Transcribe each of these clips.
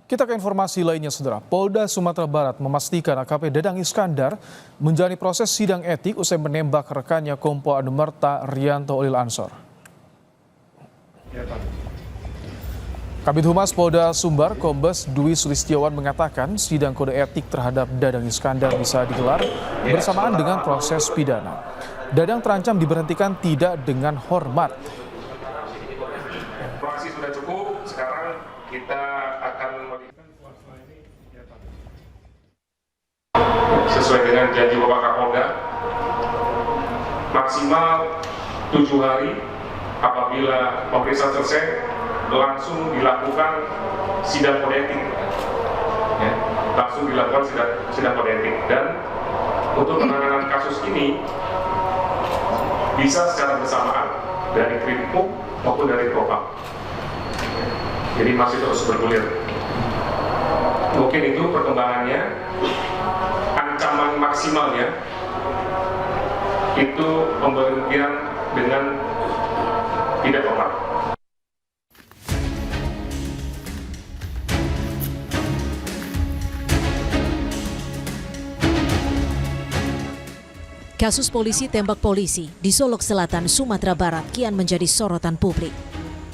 Kita ke informasi lainnya, Saudara. Polda Sumatera Barat memastikan AKP Dadang Iskandar menjalani proses sidang etik usai menembak rekannya Kompol Anumerta Rianto Ulil Ansor. Kabid Humas Polda Sumbar, Kombes Dwi Sulistiawan mengatakan sidang kode etik terhadap Dadang Iskandar bisa digelar bersamaan dengan proses pidana. Dadang terancam diberhentikan tidak dengan hormat. Informasi sudah cukup, sekarang kita akan sesuai dengan janji Bapak Kapolda, maksimal 7 hari apabila pemeriksaan selesai langsung dilakukan sidang kode etik, ya, langsung dilakukan sidang kode etik. Dan untuk penanganan kasus ini bisa secara bersamaan dari Krimpum maupun dari Propam. Jadi masih terus bergulir. Mungkin itu perkembangannya. Ancaman maksimalnya itu pemberhentian dengan tidak hormat. Kasus polisi tembak polisi di Solok Selatan, Sumatera Barat kian menjadi sorotan publik.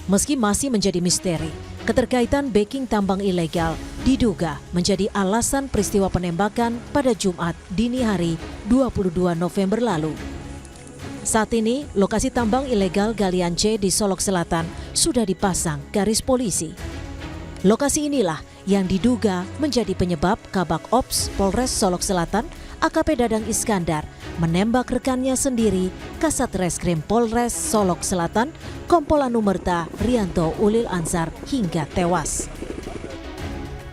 Meski masih menjadi misteri, keterkaitan backing tambang ilegal diduga menjadi alasan peristiwa penembakan pada Jumat dini hari 22 November lalu. Saat ini, lokasi tambang ilegal galian C di Solok Selatan sudah dipasang garis polisi. Lokasi inilah yang diduga menjadi penyebab Kabak Ops Polres Solok Selatan AKP Dadang Iskandar menembak rekannya sendiri Kasat Reskrim Polres Solok Selatan Kompol Anumerta Rianto Ulil Ansar hingga tewas.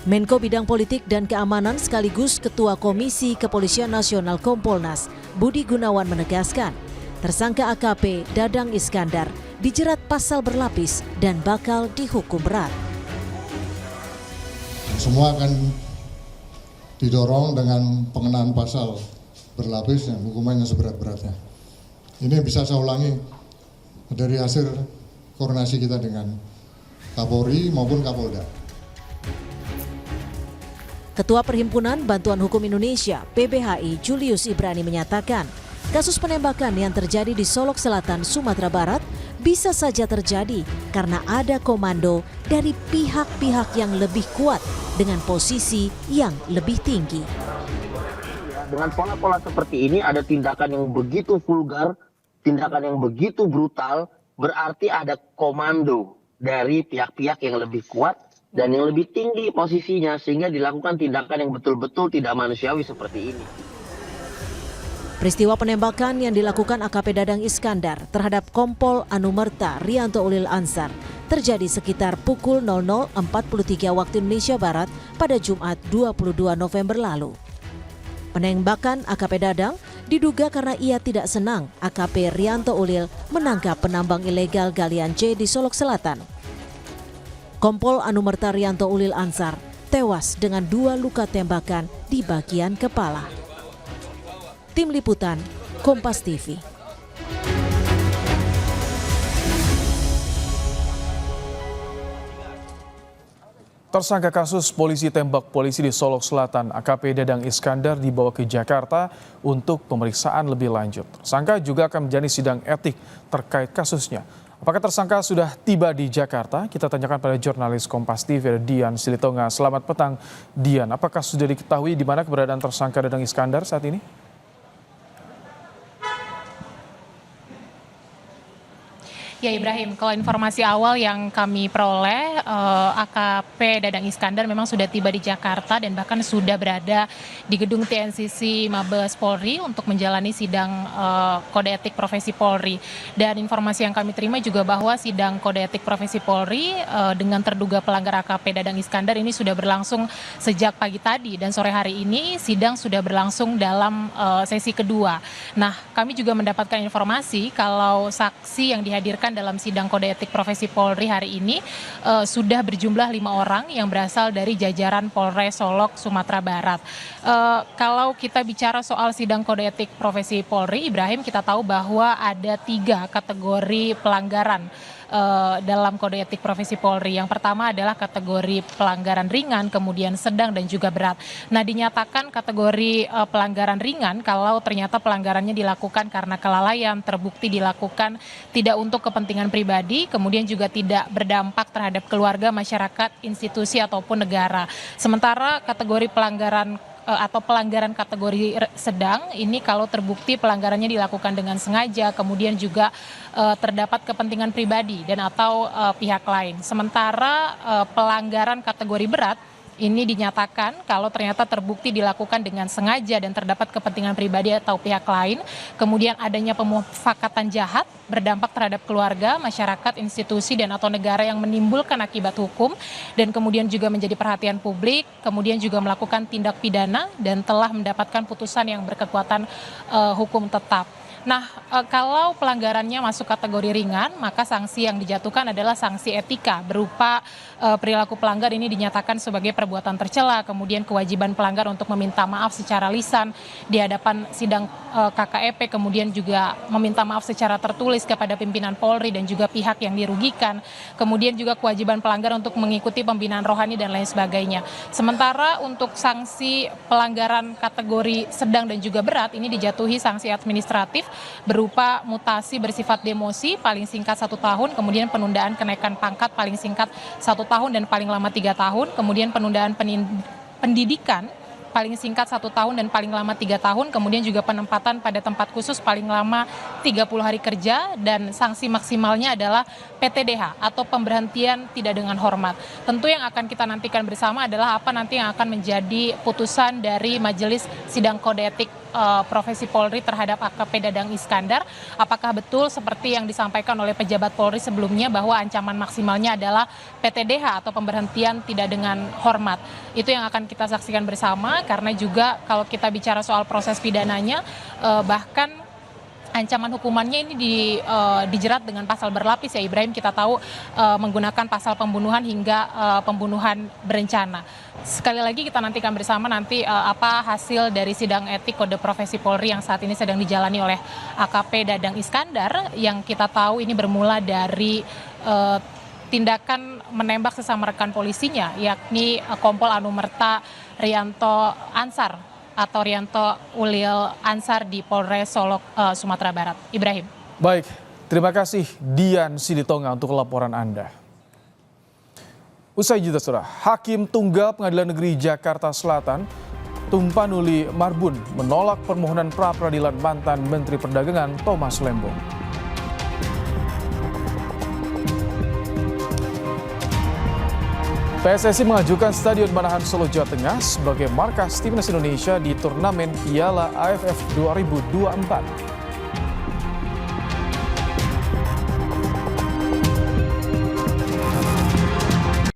Menko Bidang Politik dan Keamanan sekaligus Ketua Komisi Kepolisian Nasional Kompolnas Budi Gunawan menegaskan, tersangka AKP Dadang Iskandar dijerat pasal berlapis dan bakal dihukum berat. Semua akan didorong dengan pengenaan pasal berlapis yang hukumannya seberat-beratnya. Ini bisa saya ulangi dari hasil koordinasi kita dengan Kapolri maupun Kapolda. Ketua Perhimpunan Bantuan Hukum Indonesia (PBHI) Julius Ibrani menyatakan, kasus penembakan yang terjadi di Solok Selatan, Sumatera Barat bisa saja terjadi karena ada komando dari pihak-pihak yang lebih kuat dengan posisi yang lebih tinggi. Dengan pola-pola seperti ini ada tindakan yang begitu vulgar, tindakan yang begitu brutal, berarti ada komando dari pihak-pihak yang lebih kuat dan yang lebih tinggi posisinya sehingga dilakukan tindakan yang betul-betul tidak manusiawi seperti ini. Peristiwa penembakan yang dilakukan AKP Dadang Iskandar terhadap Kompol Anumerta Rianto Ulil Ansar terjadi sekitar pukul 00.43 waktu Indonesia Barat pada Jumat 22 November lalu. Penembakan AKP Dadang diduga karena ia tidak senang AKP Rianto Ulil menangkap penambang ilegal galian C di Solok Selatan. Kompol Anumerta Rianto Ulil Ansar tewas dengan 2 luka tembakan di bagian kepala. Tim Liputan, Kompas TV. Tersangka kasus polisi tembak polisi di Solok Selatan, AKP Dadang Iskandar dibawa ke Jakarta untuk pemeriksaan lebih lanjut. Tersangka juga akan menjalani sidang etik terkait kasusnya. Apakah tersangka sudah tiba di Jakarta? Kita tanyakan pada jurnalis Kompas TV Dian Silitonga. Selamat petang, Dian. Apakah sudah diketahui di mana keberadaan tersangka Dadang Iskandar saat ini? Ya Ibrahim, kalau informasi awal yang kami peroleh, AKP Dadang Iskandar memang sudah tiba di Jakarta dan bahkan sudah berada di gedung TNCC Mabes Polri untuk menjalani sidang kode etik profesi Polri. Dan informasi yang kami terima juga bahwa sidang kode etik profesi Polri dengan terduga pelanggar AKP Dadang Iskandar ini sudah berlangsung sejak pagi tadi dan sore hari ini sidang sudah berlangsung dalam sesi kedua. Nah, kami juga mendapatkan informasi kalau saksi yang dihadirkan dalam sidang kode etik profesi Polri hari ini sudah berjumlah 5 orang yang berasal dari jajaran Polres Solok, Sumatera Barat. Kalau kita bicara soal sidang kode etik profesi Polri, Ibrahim, kita tahu bahwa ada 3 kategori pelanggaran dalam kode etik profesi Polri. Yang pertama adalah kategori pelanggaran ringan, kemudian sedang dan juga berat. Nah, dinyatakan kategori pelanggaran ringan kalau ternyata pelanggarannya dilakukan karena kelalaian, terbukti dilakukan tidak untuk kepentingan pribadi, kemudian juga tidak berdampak terhadap keluarga, masyarakat, institusi ataupun negara. Sementara kategori pelanggaran atau pelanggaran kategori sedang ini kalau terbukti pelanggarannya dilakukan dengan sengaja, kemudian juga terdapat kepentingan pribadi dan atau pihak lain. Sementara pelanggaran kategori berat ini dinyatakan kalau ternyata terbukti dilakukan dengan sengaja dan terdapat kepentingan pribadi atau pihak lain, kemudian adanya pemufakatan jahat berdampak terhadap keluarga, masyarakat, institusi dan atau negara yang menimbulkan akibat hukum dan kemudian juga menjadi perhatian publik, kemudian juga melakukan tindak pidana dan telah mendapatkan putusan yang berkekuatan hukum tetap. Nah, kalau pelanggarannya masuk kategori ringan, maka sanksi yang dijatuhkan adalah sanksi etika berupa perilaku pelanggar ini dinyatakan sebagai perbuatan tercela, kemudian kewajiban pelanggar untuk meminta maaf secara lisan di hadapan sidang KKEP, kemudian juga meminta maaf secara tertulis kepada pimpinan Polri dan juga pihak yang dirugikan, kemudian juga kewajiban pelanggar untuk mengikuti pembinaan rohani dan lain sebagainya. Sementara untuk sanksi pelanggaran kategori sedang dan juga berat ini dijatuhi sanksi administratif berupa mutasi bersifat demosi paling singkat 1 tahun, kemudian penundaan kenaikan pangkat paling singkat 1 tahun dan paling lama 3 tahun, kemudian penundaan pendidikan paling singkat 1 tahun dan paling lama 3 tahun, kemudian juga penempatan pada tempat khusus paling lama 30 hari kerja, dan sanksi maksimalnya adalah PTDH atau pemberhentian tidak dengan hormat. Tentu yang akan kita nantikan bersama adalah apa nanti yang akan menjadi putusan dari Majelis Sidang Kode Etik Profesi Polri terhadap AKP Dadang Iskandar. Apakah betul seperti yang disampaikan oleh pejabat Polri sebelumnya bahwa ancaman maksimalnya adalah PTDH atau pemberhentian tidak dengan hormat. Itu yang akan kita saksikan bersama, karena juga kalau kita bicara soal proses pidananya, bahkan ancaman hukumannya ini dijerat dengan pasal berlapis ya Ibrahim. Kita tahu menggunakan pasal pembunuhan hingga pembunuhan berencana. Sekali lagi kita nantikan bersama nanti apa hasil dari sidang etik kode profesi Polri yang saat ini sedang dijalani oleh AKP Dadang Iskandar, yang kita tahu ini bermula dari tindakan menembak sesama rekan polisinya, yakni Kompol Anumerta Rianto Ansar atau Rianto Ulil Ansar di Polres Solok, Sumatera Barat. Ibrahim. Baik, terima kasih Dian Silitonga untuk laporan Anda. Usai jeda saudara, Hakim Tunggal Pengadilan Negeri Jakarta Selatan, Tumpanuli Marbun, menolak permohonan pra-peradilan mantan Menteri Perdagangan Thomas Lembong. PSSI mengajukan Stadion Manahan Solo, Jawa Tengah sebagai markas timnas Indonesia di turnamen Piala AFF 2024.